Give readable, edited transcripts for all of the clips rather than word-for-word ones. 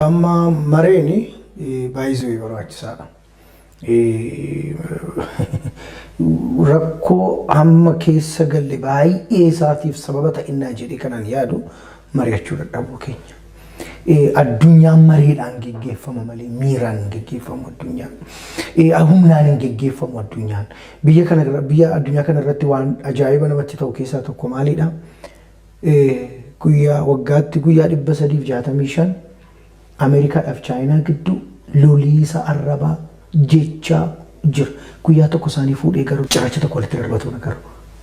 Amma mareni baizu barbaachisaadha. Rakkoo amma keessa galle baay'ee isaatiif sababa ta'inaa jedhee kanan yaadu mari'achuu dadhabuu keenya. Addunyaan mareedhaan geggeeffama malee miiraan hin geggeeffamu addunyaan. Humnaan hin geggeeffamu addunyaan. Biyya addunyaa kana irratti waan ajaa'iba namatti ta'u keessaa tokko maalidha? Guyyaa waggaatti guyyaa 365 Ameerikaadhaaf Chaayinaa gidduu loliisa arrabaa jechaa jira. Guyyaa tokko isaanii fuudhee garuu cirracha tokko walitti darbatu nagaru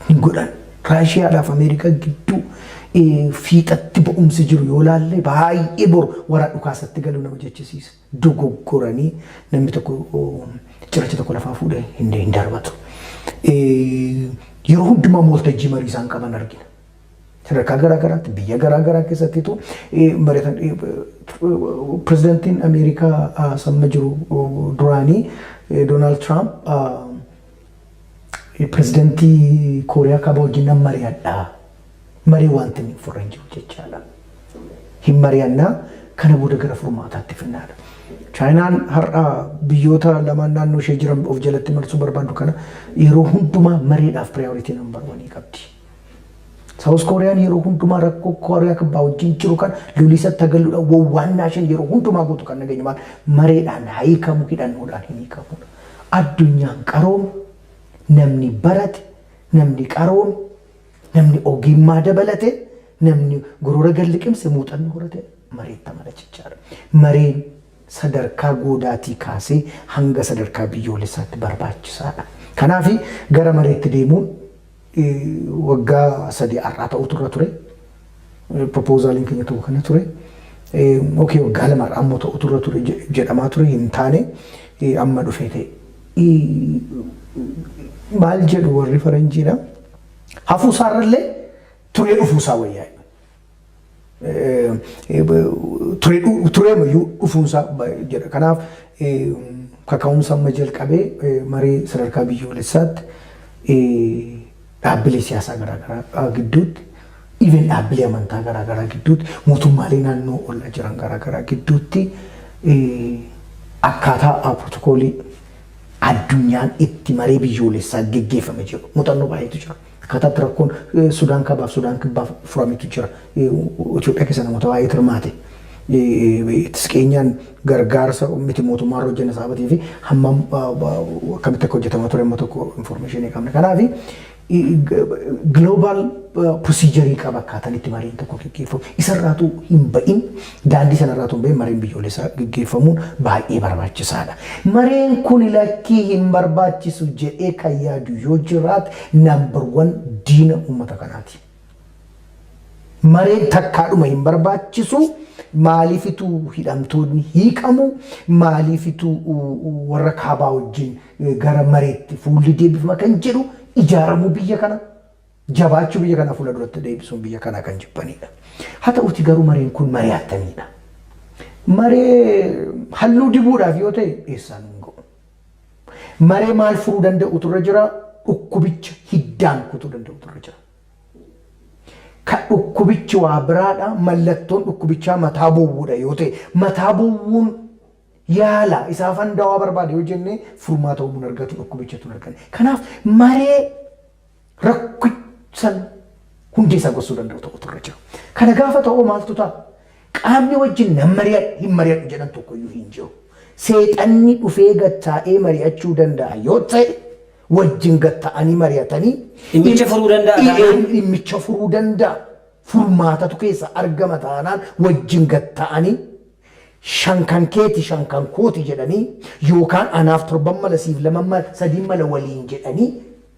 hin godhan. Raashiyaadhaaf Ameerikaa gidduu fiixatti ba'umsi jiru yoo laalle baay'ee boru wara dhukaasatti galuu nama jechisiisa. Dogoggoranii namni tokko cirracha tokko lafaa fuudhee hin darbatu. Yeroo hundumaa mooltajjii marii isaan qaban argina. Sadarkaa garaagaraatti biyya garaagaraa keessattitu pirezidaantiin Ameerikaa samma jiru duraanii Doonaald Tiraamp pirezidaantii Kooriyaa Kaabaa wajjin nan mari'adhaa. Marii wanti hin furran jiru jechaadha. Hin mari'annaa kana booda gara furmaataatti finnaadha. Chaayinaan har'a biyyoota lamaan naannoo ishee jiran of jalatti marsuu barbaadu kana yeroo hundumaa mariidhaaf piraayoritii nambar wanii qabdi. South Koreaan yeroo hundumaa rakkoo Kooriyaa Kaabaa wajjin jiru kan lolisa tagaluudha wawwaannaa isheen yeroo hundumaa gootu kan nageenyumaan mareedhaan hiikamu hidhannoodhaan hin hiikamudha. Addunyaan qaroome namni barate namni qaroome namni ogummaa dabalate namni gurura galliqimse muuxannoo horate mareetta malachichaadha. Mareen sadarkaa goodaatii kaasee hanga sadarkaa biyyoolessaatti barbaachisaadha. Kanaaf gara mareetti deemuun waggaa sadii arraa ta'u turre ture. Propozaaliin keenya ta'u kana ture. Okay, waggaa lama arraa ammoo ta'u turre ture jedhamaa ture hin taane amma dhufee ta'e. Maal jedhu warri faranjiidha. Hafuusaarrallee turee dhufuusaa wayyaa. Turee mayyuu dhufuusaa jedha. Kanaaf kaka'umsa amma jalqabee marii sadarkaa biyyoolessaatti dhaabbilee siyaasaa garaagaraa gidduutti, even dhaabbilee amantaa garaagaraa gidduutti, mootummaalee naannoo ollaa jiran garaagaraa gidduutti akkaataa pirootokoolii addunyaan itti maree biyyoolessaa geggeeffame jiru. Muuxannoo baay'eetu jira. Akkaataa rakkoon Sudaan Kaabaaf Sudaan Kibbaaf furametu jira. Itoophiyaa keessa namoota baay'ee hirmaate. Tiskeenyaan gargaarsa miti mootummaa irra hojjenna saabatii fi hammam akkamitti akka hojjetamaa ture amma tokko information qabna. Kanaaf global procedure qaba akkaataan itti mariin tokko geggeeffamu. Isarraatu hin ba'in daandii sanarraatu hin ba'in mariin biyyoolessaa geggeeffamuun baay'ee barbaachisaadha. Mareen kun lakkii hin barbaachisu jedhee kan yaadu yoo jiraate number 1 diina uummata kanaati. Mareen takkaadhuma hin barbaachisu. Maaliifitu hidhamtoonni hiikamu maaliifitu warra kaabaa wajjin gara mareetti fuulli deebifama kan jedhu ijaaramuu biyya kana jabaachuu biyya kana fuula duratti deebisuun biyya kana kan jibbanidha. Haa ta'uuti garuu mareen kun maree attamidha. Maree halluu dibuudhaaf yoo ta'e eessaan hin ga'u. Maree maal furuu danda'utu irra jira dhukkubicha hiddaan kutuu danda'utu irra jira. Ka dhukkubichi waa biraadha mallattoon dhukkubichaa mataa bowwuudha yoo ta'e mataa bowwuun yaala isaaf handawaa barbaade yoo jenne furmaata uumuun argatu dhukkubichatu argane. Kanaaf maree rakkisan hundi isaa gochuu danda'u ta'utu irra jira. Kana gaafa ta'u maaltu ta'a? Qaamni wajjin nan mari'adhu hin mari'adhu jedhan tokkoyyuu hin jiru. Seexanni dhufee gattaa'ee mari'achuu danda'a yoo ta'e wajjin gatta'anii mari'atanii dhimmicha furuu danda'a. Dhimmicha furuu danda'a. Furmaatatu keessa argama taanaan wajjin gatta'anii shankan keeti shankan kooti jedhanii yookaan anaaf 7 mala siif 2 mala 3 mala waliin jedhanii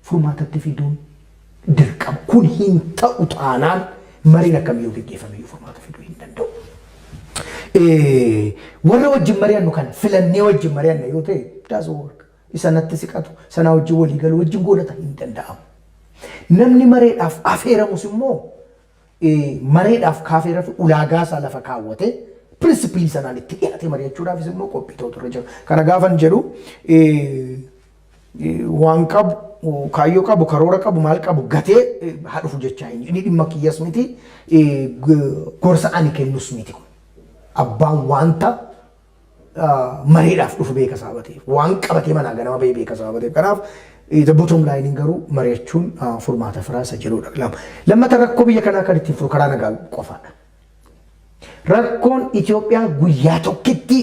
furmaatatti fiduun dirqama. Kun hin ta'u taanaan mariin akkamiyyuu geggeeffame furmaata fiduu hin danda'u. Warra wajjin mari'annu kan filannee wajjin mari'anna yoo ta'e daasoo isanatti siqatu sana wajjin walii galuu wajjin godhata hin danda'amu. Namni mareedhaaf afeeramus immoo mareedhaaf kaafeeratu ulaagaa isaa lafa kaawwate pirinsipilii sanaan itti dhiyaate mari'achuudhaafis immoo qophii ta'utu irra jira. Kana gaafan jedhu waan qabu kaayyoo qabu karoora qabu maal qabu gatee haadhufu jechaa inni dhimma kiyyas miti gorsa ani kennus miti. abbaan wanta mariidhaaf dhufu beeka saabateef waan qabatee manaa ganama bahee beeka saabateef kanaaf the bottom line garuu mari'achuun furmaata firaasa jedhudha. Lammata rakkoo biyya kanaa kan ittiin furu karaa nagaa qofaadha. Rakkoon Itoophiyaa guyyaa tokkitti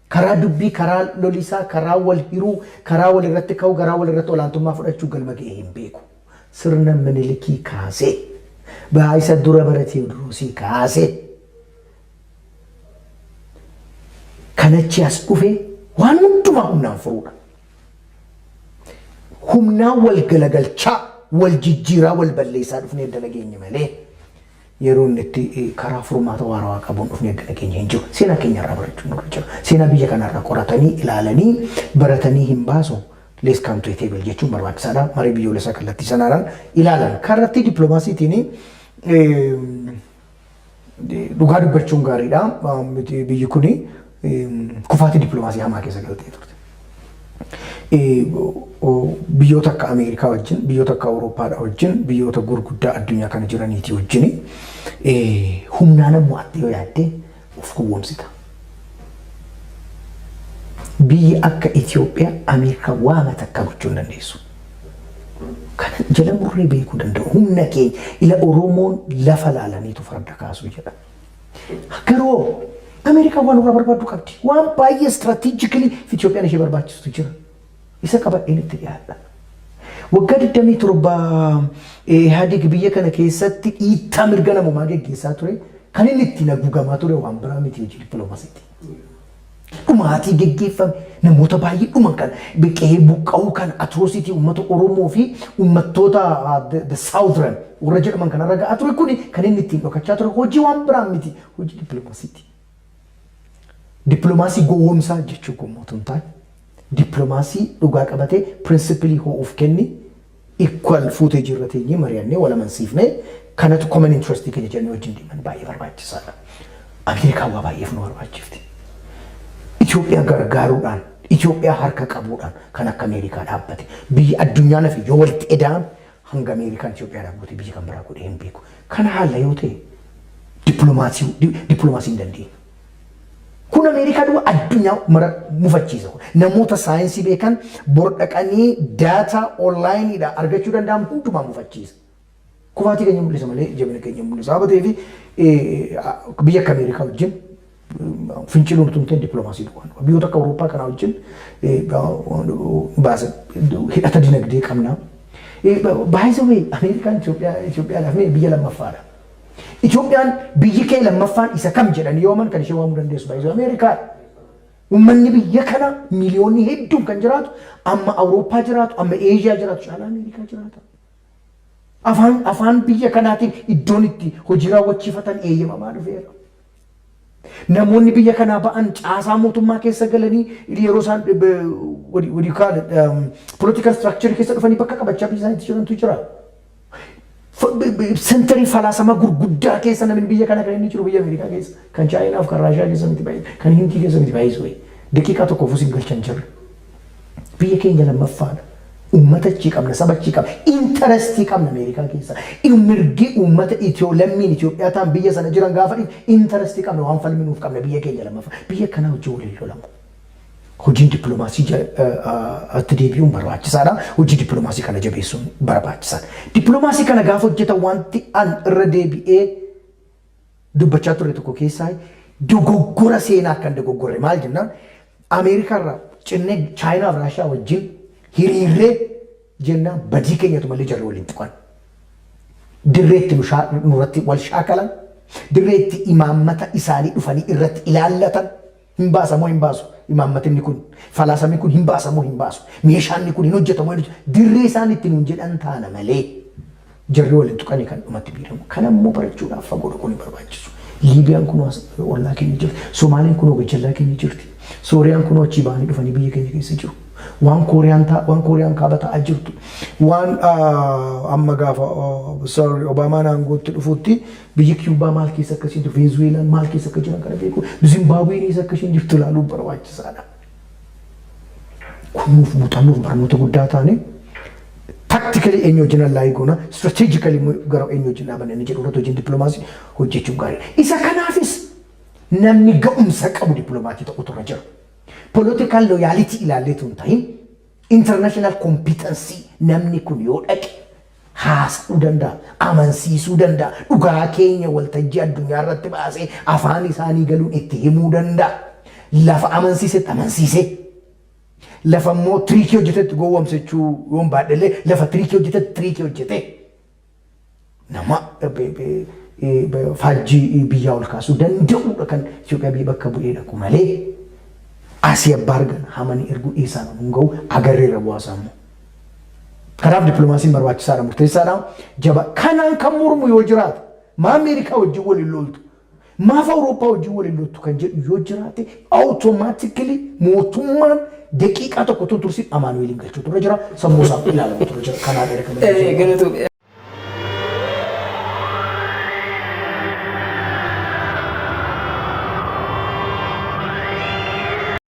karaa dubbii, karaa lolisaa, karaa wal hiruu, karaa wal irratti ka'uu, karaa wal irratti olaantummaa fudhachuu galma ga'ee hin beeku. Sirna Minilikii kaasee, baay'isa dura bara Teewodiroosii kaasee, kanachi as dhufee waan hundumaa humnaan furuudha. Humnaan wal galagalchaa, wal jijjiiraa, wal balleessaa dhufnee edda nageenya malee yeroo inni karaa furmaata waaraa qabuun dhufnee edda nageenya hin jiru. Seenaa keenya irraa barachuu nurra jira. Seenaa biyya kanarraa qoratanii, ilaalanii, baratanii hin baasu. Let's come to a table jechuun barbaachisaadha. Marii biyyoolessaa kallattii sanaadhaan ilaalan. Karatti dippiloomaasiitiin dhugaa dubbachuun gaariidha. Biyyi kuni kufaatii dippiloomaasii hamaa keessa galtee turte. Biyyoota akka Ameerikaa wajjin, biyyoota akka Awurooppaadha wajjin, biyyoota gurguddaa addunyaa kana jiraniitii wajjin humnaan mo'attee yoo yaaddee of gowwoomsita. Biyyi akka Itoophiyaa Ameerikaa waan takka gochuu hin dandeessu. Kana jala murree beekuu danda'u. Humna keenya ila Oromoon lafa laalaniitu farda kaasuu jedha. Garuu Ameerikaa waan irraa barbaaddu qabdi. Waan baay'ee strategically Itoophiyaan ishee barbaachistu jira. Isa qabadheen itti dhiyaadha. Waggaa 27 Ihaadig biyya kana keessatti dhiittaa mirga namummaa geggeessaa ture. Kan inni ittiin haguugamaa ture waan biraa miti hojii dippiloomaasiiti. Dhumaatii geggeeffame namoota baay'ee dhuman kan biqee buqqa'uu kan atroositii uummata Oromoo fi uummattoota the southern warra jedhaman kanarra ga'aa ture kuni kan inni ittiin dhokachaa ture hojii waan biraa miti hojii dippiloomaasiiti. Dippiloomaasii gowwoomsaa jechuu gomootu hin taane. Dippiloomaasii dhugaa qabatee pirinsipilii ho'uuf kenni equal fuutee jirra teenyee mari'annee wal amansiifnee kanatu common interest keenya jennee wajjin deeman baay'ee barbaachisaadha. Ameerikaan waa baay'eef nu barbaachifti. Itoophiyaa gargaaruudhaan, Itoophiyaa harka qabuudhaan kan akka Ameerikaa dhaabbate biyya addunyaa nafi yoo walitti eda'an hanga Ameerikaan Itoophiyaa dhaabbate biyya kan biraa godhee hin beeku. Kana haala yoo ta'e dippiloomaasii hin dandeenye. Kun Ameerikaa du'a addunyaa mara mufachiisa. Namoota saayinsii beekan bordhaqanii daataa onlaayiniidhaan argachuu danda'an hundumaa mufachiisa. Kufaatii keenya mul'isa malee jabina keenya mul'isa. Habatee fi biyya akka Ameerikaa wajjin finciluun tumteen dippiloomaasii dhugaan. Biyyoota akka Awurooppaa kanaa wajjin hidhata dinagdee qabna. Baay'ee Ameerikaan Itoophiyaadhaaf biyya lammaffaadha. Itoophiyaan biyyi kee lammaffaan isa kam jedhan yooman kan ishee waamuu dandeessu baay'ee Ameerikaa. Uummanni biyya kana miliyoonni hedduun kan jiraatu amma Awurooppaa jiraatu amma Eeshiyaa jiraatu caalaa Ameerikaa jiraata. Afaan biyya kanaatiin iddoon itti hojii raawwachiifatan eeyyamamaa dhufeera. Namoonni biyya kanaa ba'an caasaa mootummaa keessa galanii yeroo isaan political structure keessa dhufanii bakka qabachaa biyya isaaniitti jirantu jira. Sentari falaasama gurguddaa keessa namni biyya kana kan inni jiru biyya Ameerikaa keessa kan Chaayinaaf kan Raashiyaa keessa miti baay'ee kan Hindii keessa miti baay'ee daqiiqaa tokko ofus hin galchan jirre. Biyya keenya lammaffaadha. Uummata achii qabna, saba achii qabna, intarestii qabna Ameerikaa keessa. Mirgi uummata lammiin Itoophiyaa ta'an biyya sana jiran gaafa intarestii qabna waan falminuuf qabna biyya keenya lammaffaa. Biyya kana hojii waliin lolamu. Hojiin dippiloomaasii itti deebi'uun barbaachisaadha. Hojii dippiloomaasii kana jabeessuun barbaachisaadha. Dippiloomaasii kana gaafa hojjetan wanti an irra deebi'ee dubbachaa ture tokko keessaa dogoggora seenaa kan dogoggorre maal jennaan Ameerikaarraa cinnee Chaayinaaf Raashiyaa wajjin hiriirree jennaan badii keenyatu malee jarri waliin tuqan. Dirreetti nurratti wal shaakalan, dirreetti imaammata isaanii dhufanii irratti ilaallatan hin baasamoo hin baasu. Imaammatni kun falaasamni kun hin baasamoo hin baasu. Meeshaan kun hin hojjetamoo hin hojjetamu. Dirree isaan ittiin hin jedhan taana malee jarri waliin tuqanii kan dhumatti biiramu. Kana immoo barachuudhaaf fagoo dhaquu ni barbaachisu. Liibiyaan kun ollaa keenya jirti. Somaaliin kun gajjallaa keenya jirti. Sooriyaan kun achii ba'anii dhufanii biyya keenya keessa jiru. Waan Kooriyaan kaaba ta'aa jirtu. Waan amma gaafa Obaamaan aangootti dhufutti biyyi Kiyuubaa maal keessa akkasii jirtu, Venezuelaan maal keessa akka jiran kana beeku, Zimbaabuween akka ishiin jirtu ilaaluun barbaachisaadha. Kunuuf muuxannoof barnoota guddaa taane tactically eenyu wajjin allaayii goona, strategically gara eenyu wajjin dhaabanne inni jedhu irratti hojiin dippiloomaasii hojjechuun gaariidha. Isa kanaafis namni ga'umsa qabu dippiloomatii ta'utu irra jira. Political loyalty ilaallee tun ta'in international competency namni kun yoo dhaqe haasa'uu danda'a, amansiisuu danda'a, dhugaa keenya waltajjii addunyaa irratti baasee afaan isaanii galuun itti himuu danda'a. Lafa amansiisetti amansiisee lafa immoo tiriikii hojjetetti gowwomsachuu yoon baadhellee lafa tiriikii hojjetetti tiriikii hojjetee nama faajjii biyyaa ol kaasuu danda'uudha kan Itoophiyaa biyya bakka bu'ee dhaqu malee asii abbaa argan hamanii erguu dhiisaan hunga'u agarreera bu'aasaa immoo. Kanaaf dippiloomaasiin barbaachisaadha murteessaadha. Jaba kanaan kan mormu yoo jiraate maa Ameerikaa wajjin waliin loltu maaf Awurooppaa wajjin waliin loltu kan jedhu yoo jiraate awutomaatikili mootummaan daqiiqaa tokko tursiin Amaanu'eelin galchuutu irra jira sammuu isaa ilaalamutu irra jira. Kanaaf